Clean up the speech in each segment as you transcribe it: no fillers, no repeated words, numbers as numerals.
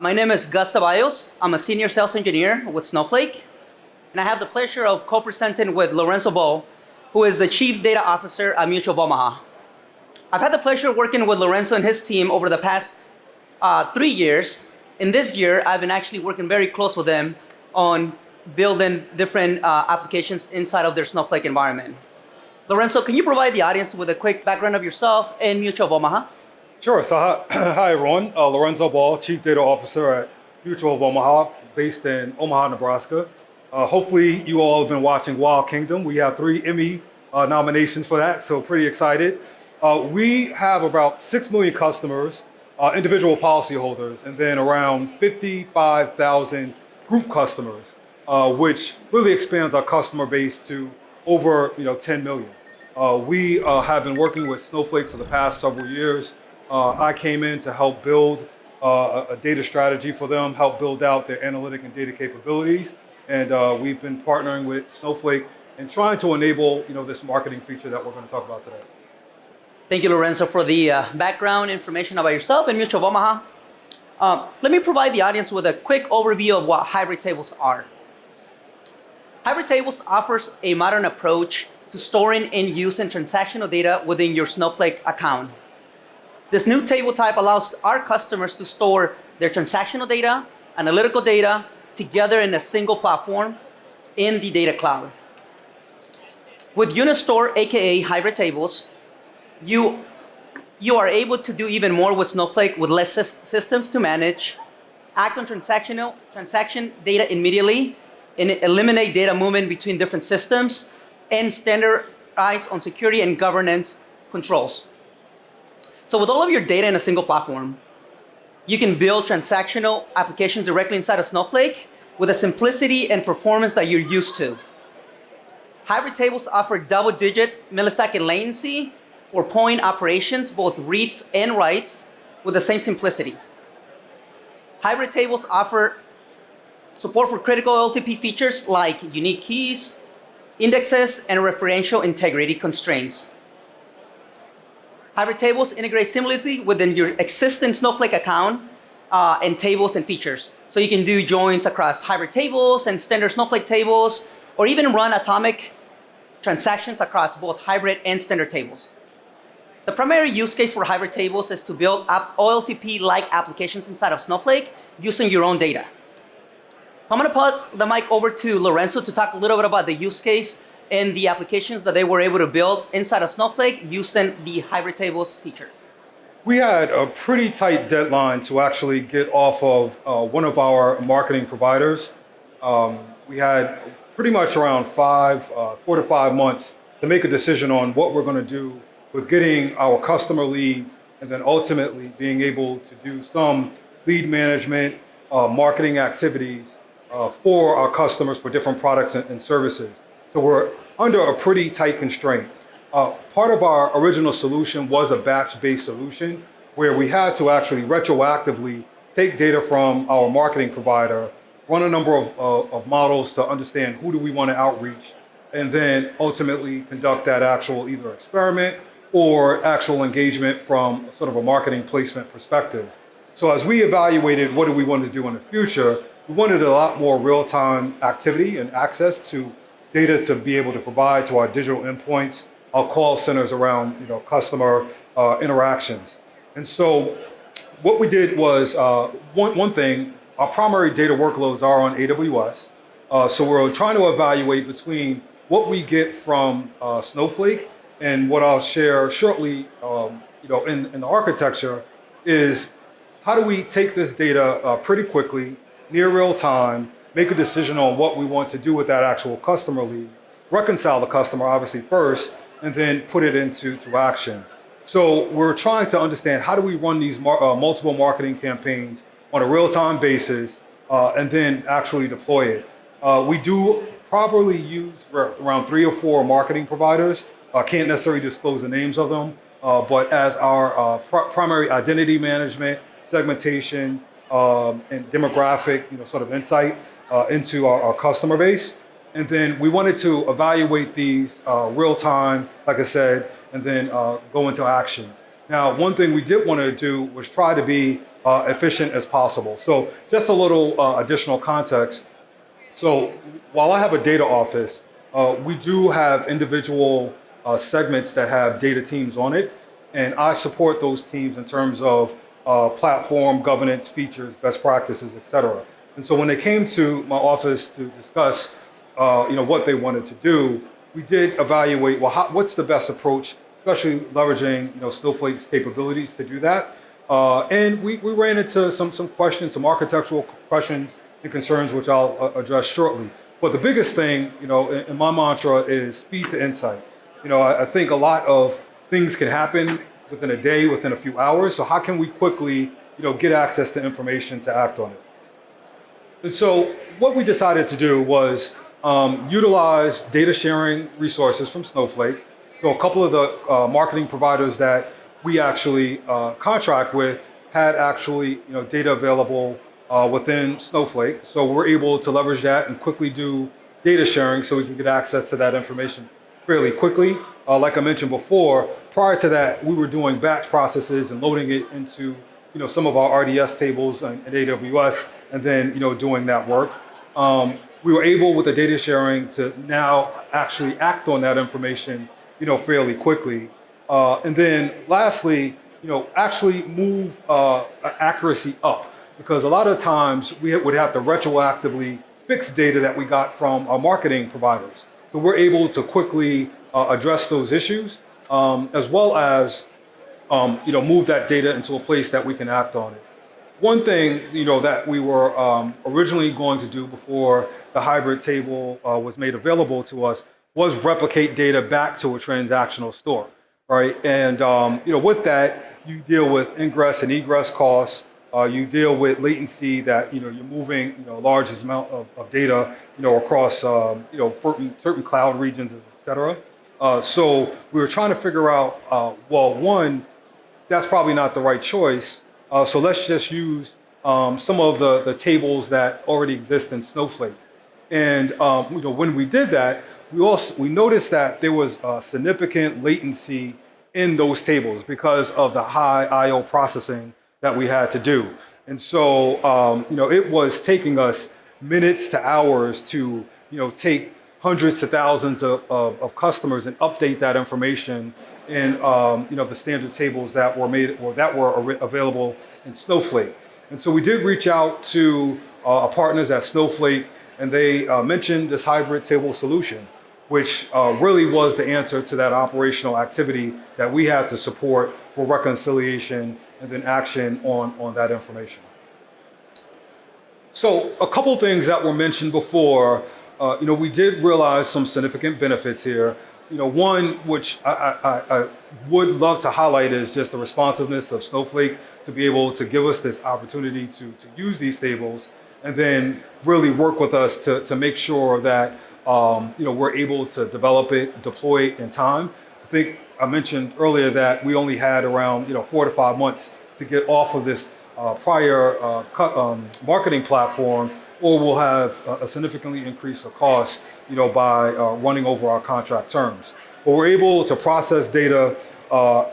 My name is Gus Ceballos. I'm a senior sales engineer with Snowflake, and I have the pleasure of co-presenting with Lorenzo Bo, who is the Chief Data Officer at Mutual of Omaha. I've had the pleasure of working with Lorenzo and his team over the past 3 years. In this year, I've been actually working very close with them on building different applications inside of their Snowflake environment. Lorenzo, can you provide the audience with a quick background of yourself and Mutual of Omaha? Sure. So hi everyone. Lorenzo Ball, Chief Data Officer at Mutual of Omaha, based in Omaha, Nebraska. Hopefully you all have been watching Wild Kingdom. We have 3 Emmy nominations for that, so pretty excited. We have about 6 million customers, individual policyholders, and then around 55,000 group customers, which really expands our customer base to over 10 million. We have been working with Snowflake for the past several years. I came in to help build a data strategy for them, help build out their analytic and data capabilities, and we've been partnering with Snowflake and trying to enable this marketing feature that we're going to talk about today. Thank you, Lorenzo, for the background information about yourself and Mutual of Omaha. Let me provide the audience with a quick overview of what hybrid tables are. Hybrid tables offers a modern approach to storing and using transactional data within your Snowflake account. This new table type allows our customers to store their transactional data, analytical data, together in a single platform in the data cloud. With Unistore, aka hybrid tables, you are able to do even more with Snowflake with less systems to manage, act on transaction data immediately, and eliminate data movement between different systems, and standardize on security and governance controls. So with all of your data in a single platform, you can build transactional applications directly inside of Snowflake with the simplicity and performance that you're used to. Hybrid tables offer double-digit millisecond latency for point operations, both reads and writes, with the same simplicity. Hybrid tables offer support for critical OLTP features like unique keys, indexes, and referential integrity constraints. Hybrid tables integrate seamlessly within your existing Snowflake account and tables and features. So you can do joins across hybrid tables and standard Snowflake tables, or even run atomic transactions across both hybrid and standard tables. The primary use case for hybrid tables is to build OLTP-like applications inside of Snowflake using your own data. So I'm going to pass the mic over to Lorenzo to talk a little bit about the use case and the applications that they were able to build inside of Snowflake using the hybrid tables feature. We had a pretty tight deadline to actually get off of one of our marketing providers. We had pretty much around 4 to 5 months to make a decision on what we're going to do with getting our customer leads, and then ultimately being able to do some lead management, marketing activities for our customers for different products and services. So we're under a pretty tight constraint. Part of our original solution was a batch-based solution where we had to actually retroactively take data from our marketing provider, run a number of models to understand who do we want to outreach, and then ultimately conduct that actual either experiment or actual engagement from sort of a marketing placement perspective. So as we evaluated what do we want to do in the future, we wanted a lot more real-time activity and access to data to be able to provide to our digital endpoints, our call centers around customer interactions. And so what we did was, one thing, our primary data workloads are on AWS. So we're trying to evaluate between what we get from Snowflake and what I'll share shortly in the architecture is how do we take this data pretty quickly, near real time, make a decision on what we want to do with that actual customer lead, reconcile the customer obviously first, and then put it into action. So we're trying to understand how do we run these multiple marketing campaigns on a real-time basis and then actually deploy it. We do probably use around 3 or 4 marketing providers. Can't necessarily disclose the names of them, but as our primary identity management, segmentation, and demographic sort of insight into our customer base. And then we wanted to evaluate these real time, like I said, and then go into action. Now, one thing we did want to do was try to be efficient as possible. So just a little additional context. So while I have a data office, we do have individual segments that have data teams on it, and I support those teams in terms of platform, governance, features, best practices, et cetera. And so when they came to my office to discuss what they wanted to do, we did evaluate, well, what's the best approach, especially leveraging Snowflake's capabilities to do that. And we ran into some questions, some architectural questions and concerns, which I'll address shortly. But the biggest thing, in my mantra is speed to insight. I think a lot of things can happen within a day, within a few hours. So how can we quickly, get access to information to act on it? And so what we decided to do was utilize data sharing resources from Snowflake. So a couple of the marketing providers that we actually contract with had actually data available within Snowflake. So we're able to leverage that and quickly do data sharing so we can get access to that information fairly quickly. Like I mentioned before, prior to that, we were doing batch processes and loading it into some of our RDS tables in AWS, and then doing that work. We were able with the data sharing to now actually act on that information fairly quickly. And then lastly, actually move accuracy up, because a lot of times we would have to retroactively fix data that we got from our marketing providers. So we're able to quickly address those issues, as well as move that data into a place that we can act on it. One thing that we were originally going to do before the hybrid table was made available to us was replicate data back to a transactional store, right? And with that, you deal with ingress and egress costs. You deal with latency that you're moving a large amount of data across certain cloud regions, et cetera. So we were trying to figure out, well, one, that's probably not the right choice. So let's just use some of the tables that already exist in Snowflake. And when we did that, we noticed that there was significant latency in those tables because of the high I/O processing that we had to do. And so it was taking us minutes to hours to take hundreds to thousands of customers and update that information in the standard tables that were made or that were available in Snowflake. And so we did reach out to our partners at Snowflake, and they mentioned this hybrid table solution, which really was the answer to that operational activity that we had to support for reconciliation and then action on that information. So a couple things that were mentioned before, we did realize some significant benefits here. One which I would love to highlight is just the responsiveness of Snowflake to be able to give us this opportunity to use these tables and then really work with us to make sure that we're able to develop it, deploy it in time. I think I mentioned earlier that we only had around 4 to 5 months to get off of this prior marketing platform, or we'll have a significantly increase of cost, by running over our contract terms. But we're able to process data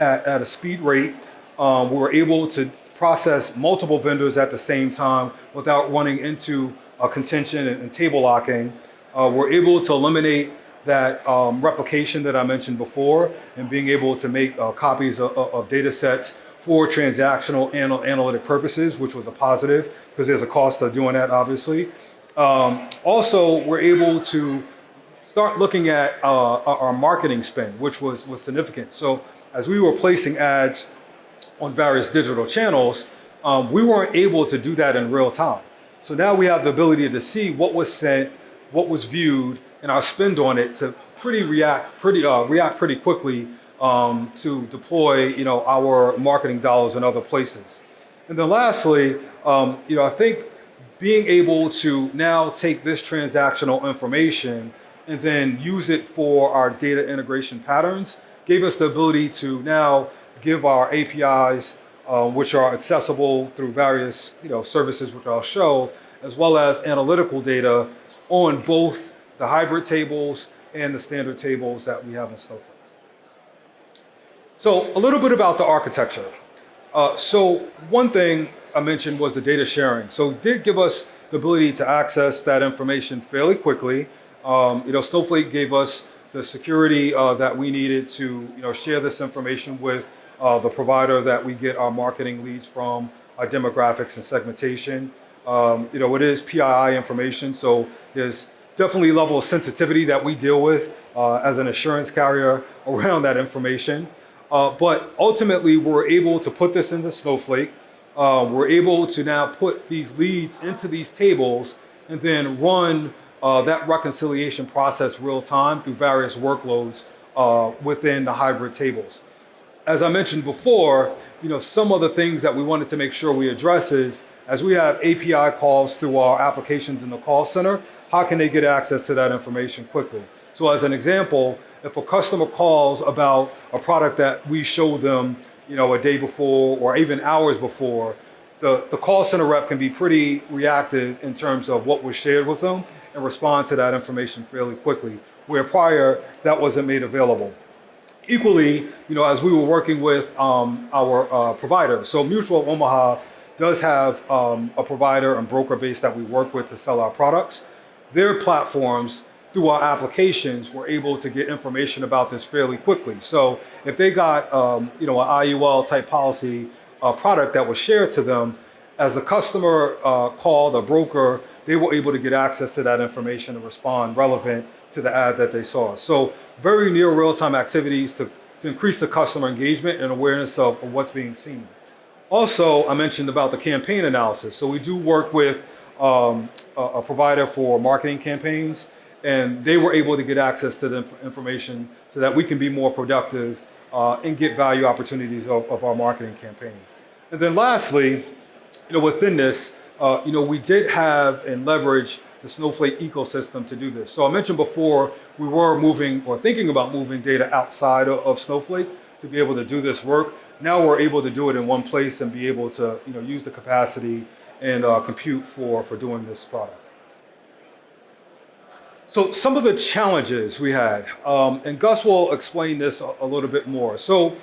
at a speed rate. We're able to process multiple vendors at the same time without running into contention and table locking. We're able to eliminate that replication that I mentioned before, and being able to make copies of data sets for transactional and analytic purposes, which was a positive because there's a cost of doing that, obviously. Also, we're able to start looking at our marketing spend, which was significant. So as we were placing ads on various digital channels, we weren't able to do that in real time. So now we have the ability to see what was sent, what was viewed, and our spend on it to react pretty quickly to deploy our marketing dollars in other places. And then lastly, I think being able to now take this transactional information and then use it for our data integration patterns gave us the ability to now give our APIs, which are accessible through various services, which I'll show, as well as analytical data on both the hybrid tables and the standard tables that we have in Snowflake. So a little bit about the architecture. So one thing I mentioned was the data sharing. So it did give us the ability to access that information fairly quickly. Snowflake gave us the security that we needed to share this information with the provider that we get our marketing leads from, our demographics and segmentation. It is PII information, so there's definitely a level of sensitivity that we deal with as an insurance carrier around that information. But ultimately, we're able to put this into Snowflake. We're able to now put these leads into these tables and then run that reconciliation process real time through various workloads within the hybrid tables. As I mentioned before, some of the things that we wanted to make sure we address is, as we have API calls through our applications in the call center, how can they get access to that information quickly? So as an example, if a customer calls about a product that we show them, a day before or even hours before, the call center rep can be pretty reactive in terms of what was shared with them and respond to that information fairly quickly, where prior that wasn't made available. Equally, as we were working with our provider, so Mutual of Omaha does have a provider and broker base that we work with to sell our products. Their platforms, through our applications, were able to get information about this fairly quickly. So if they got an IUL type policy product that was shared to them, as the customer called a broker, they were able to get access to that information and respond relevant to the ad that they saw. So very near real-time activities to increase the customer engagement and awareness of what's being seen. Also, I mentioned about the campaign analysis. So we do work with a provider for marketing campaigns, and they were able to get access to the information so that we can be more productive and get value opportunities of our marketing campaign. And then lastly, within this, we did have and leverage the Snowflake ecosystem to do this. So I mentioned before, we were moving or thinking about moving data outside of Snowflake to be able to do this work. Now we're able to do it in one place and be able to use the capacity and compute for doing this product. So some of the challenges we had, and Gus will explain this a little bit more. So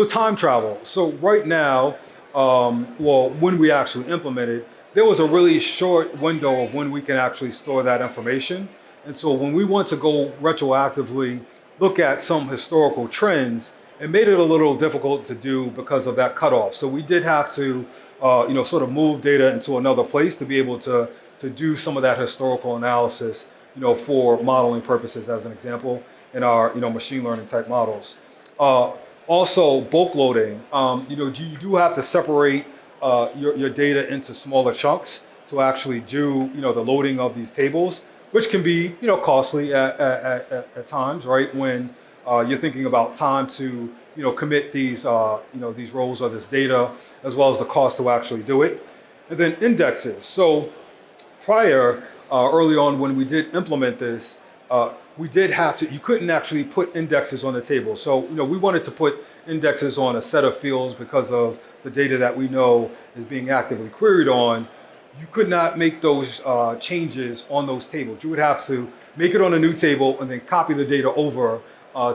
time travel. So right now, when we actually implemented, there was a really short window of when we can actually store that information. And so when we want to go retroactively look at some historical trends, it made it a little difficult to do because of that cutoff. So we did have to, sort of move data into another place to be able to do some of that historical analysis, for modeling purposes, as an example, in our, machine learning type models. Also, bulk loading. You do have to separate your data into smaller chunks to actually do, the loading of these tables, which can be, costly at times, right? When you're thinking about time to, commit these, these rows or this data, as well as the cost to actually do it. And then indexes. So prior, early on when we did implement this, we did have to, you couldn't actually put indexes on the table. So, we wanted to put indexes on a set of fields because of the data that we know is being actively queried on. You could not make those changes on those tables. You would have to make it on a new table and then copy the data over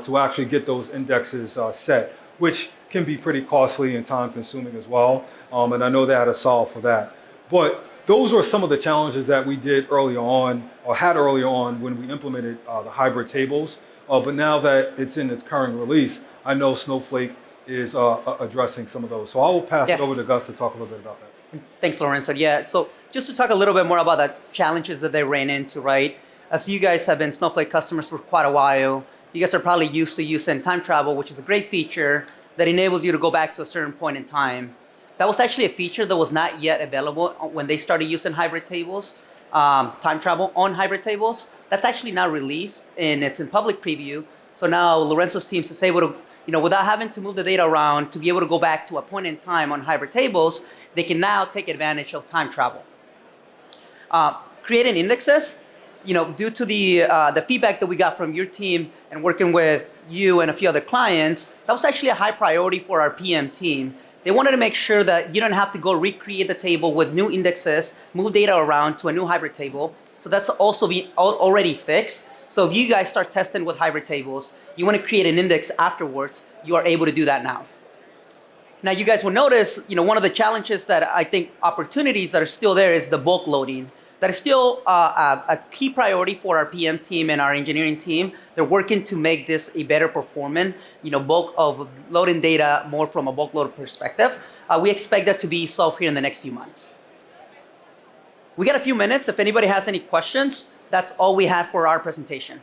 to actually get those indexes set, which can be pretty costly and time consuming as well. And I know they had a solve for that. But those were some of the challenges that we did early on, or had early on when we implemented the hybrid tables. But now that it's in its current release, I know Snowflake is addressing some of those. So I will pass it over to Gus to talk a little bit about that. Thanks, Lorenzo. Yeah, so just to talk a little bit more about the challenges that they ran into, right? As you guys have been Snowflake customers for quite a while, you guys are probably used to using time travel, which is a great feature that enables you to go back to a certain point in time. That was actually a feature that was not yet available when they started using hybrid tables, time travel on hybrid tables. That's actually now released and it's in public preview. So now Lorenzo's team is able to, without having to move the data around, to be able to go back to a point in time on hybrid tables, they can now take advantage of time travel. Creating indexes, due to the feedback that we got from your team and working with you and a few other clients, that was actually a high priority for our PM team. They wanted to make sure that you don't have to go recreate the table with new indexes, move data around to a new hybrid table. So that's also already fixed. So if you guys start testing with hybrid tables, you want to create an index afterwards, you are able to do that now. Now, you guys will notice, one of the challenges that I think opportunities that are still there is the bulk loading. That is still a key priority for our PM team and our engineering team. They're working to make this a better performing, bulk of loading data more from a bulk load perspective. We expect that to be solved here in the next few months. We got a few minutes. If anybody has any questions, that's all we have for our presentation.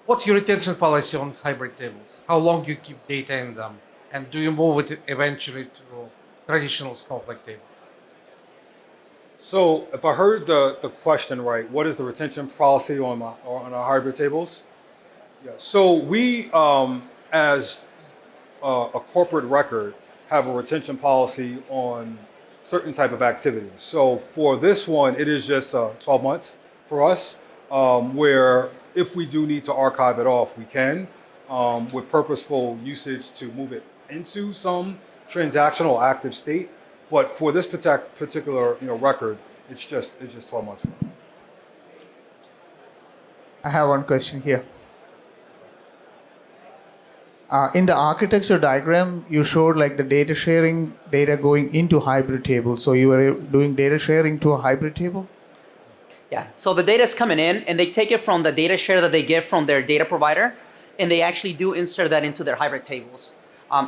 What's your retention policy on hybrid tables? How long do you keep data in them? And do you move it eventually to traditional Snowflake tables? So if I heard the question right, what is the retention policy on our hybrid tables? Yeah. So we, as a corporate record, have a retention policy on certain type of activities. So for this one, it is just 12 months for us, where if we do need to archive it off, we can, with purposeful usage to move it into some transactional active state. But for this particular record, it's just 12 months. I have one question here. In the architecture diagram, you showed like the data sharing, data going into hybrid table. So you were doing data sharing to a hybrid table? Yeah, so the data is coming in, and they take it from the data share that they get from their data provider, and they actually do insert that into their hybrid tables.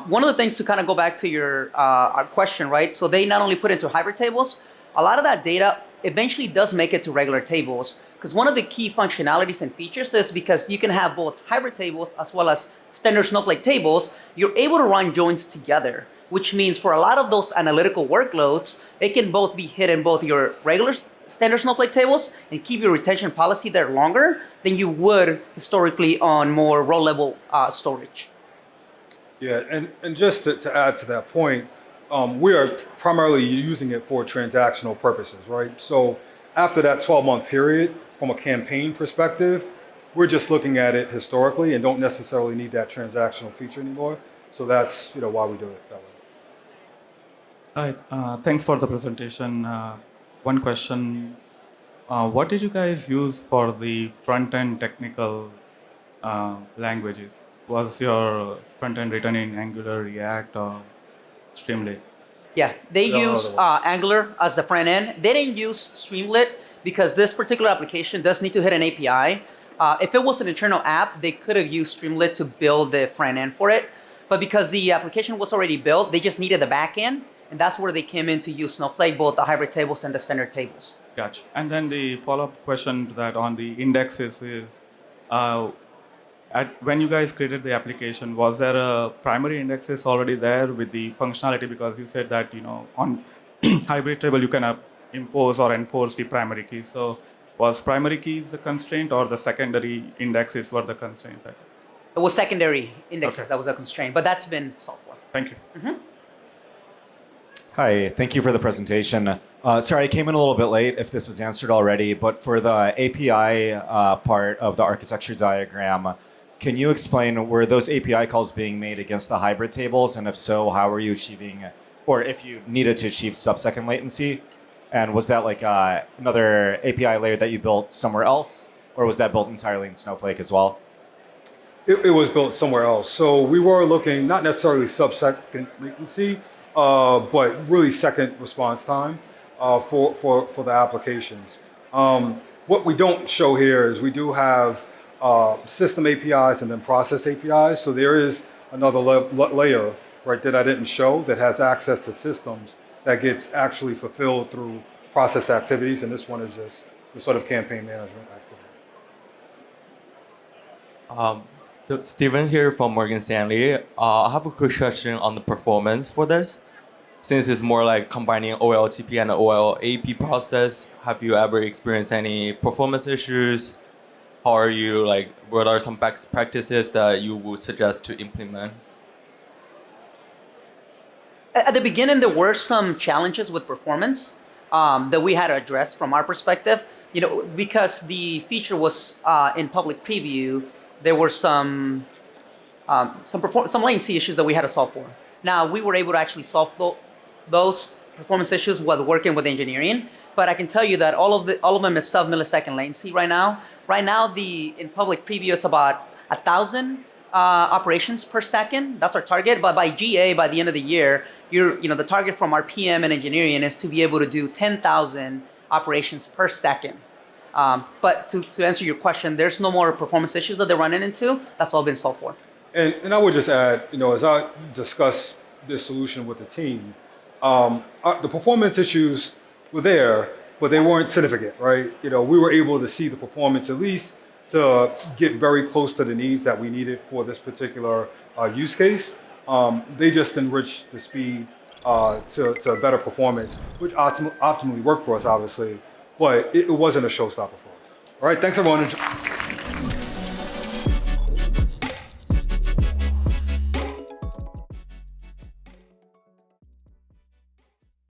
One of the things to kind of go back to your our question, right? So they not only put into hybrid tables, a lot of that data eventually does make it to regular tables. Because one of the key functionalities and features is because you can have both hybrid tables as well as standard Snowflake tables, you're able to run joins together, which means for a lot of those analytical workloads, it can both be hit in both your regular standard Snowflake tables and keep your retention policy there longer than you would historically on more row level storage. Yeah, and just to add to that point, we are primarily using it for transactional purposes, right? So after that 12-month period, from a campaign perspective, we're just looking at it historically and don't necessarily need that transactional feature anymore. So that's why we do it that way. Hi, thanks for the presentation. One question. What did you guys use for the front-end technical languages? Was your front-end written in Angular, React, or Streamlit? Yeah, they use Angular as the front end. They didn't use Streamlit because this particular application does need to hit an API. If it was an internal app, they could have used Streamlit to build the front end for it. But because the application was already built, they just needed the back end. And that's where they came in to use Snowflake, both the hybrid tables and the standard tables. Gotcha. And then the follow-up question to that on the indexes is, when you guys created the application, was there a primary indexes already there with the functionality? Because you said that, on hybrid table, you can impose or enforce the primary keys. So was primary keys the constraint or the secondary indexes were the constraint? It was secondary indexes that was a constraint, but that's been solved for. Thank you. Mm-hmm. Hi, thank you for the presentation. Sorry, I came in a little bit late if this was answered already, but for the API part of the architecture diagram, can you explain, were those API calls being made against the hybrid tables? And if so, how are you achieving, or if you needed to achieve sub-second latency? And was that like another API layer that you built somewhere else? Or was that built entirely in Snowflake as well? It was built somewhere else. So we were looking, not necessarily sub-second latency, but really second response time for the applications. What we don't show here is we do have system APIs and then process APIs. So there is another layer, right, that I didn't show that has access to systems that gets actually fulfilled through process activities. And this one is just the sort of campaign management activity. So Steven here from Morgan Stanley. I have a quick question on the performance for this. Since it's more like combining OLTP and OLAP process, have you ever experienced any performance issues? How are you, what are some best practices that you would suggest to implement? At the beginning, there were some challenges with performance that we had to address from our perspective. Because the feature was in public preview, there were some latency issues that we had to solve for. Now, we were able to actually solve those performance issues while working with engineering, but I can tell you that all of them is sub-millisecond latency right now. Right now, in public preview, it's about 1,000 operations per second. That's our target. But by GA, by the end of the year, the target from our PM and engineering is to be able to do 10,000 operations per second. But to answer your question, there's no more performance issues that they're running into. That's all been solved for. And I would just add, as I discuss this solution with the team, the performance issues were there, but they weren't significant, right? We were able to see the performance at least to get very close to the needs that we needed for this particular use case. They just enriched the speed to better performance, which optimally worked for us, obviously, but it wasn't a showstopper for us. All right, thanks everyone.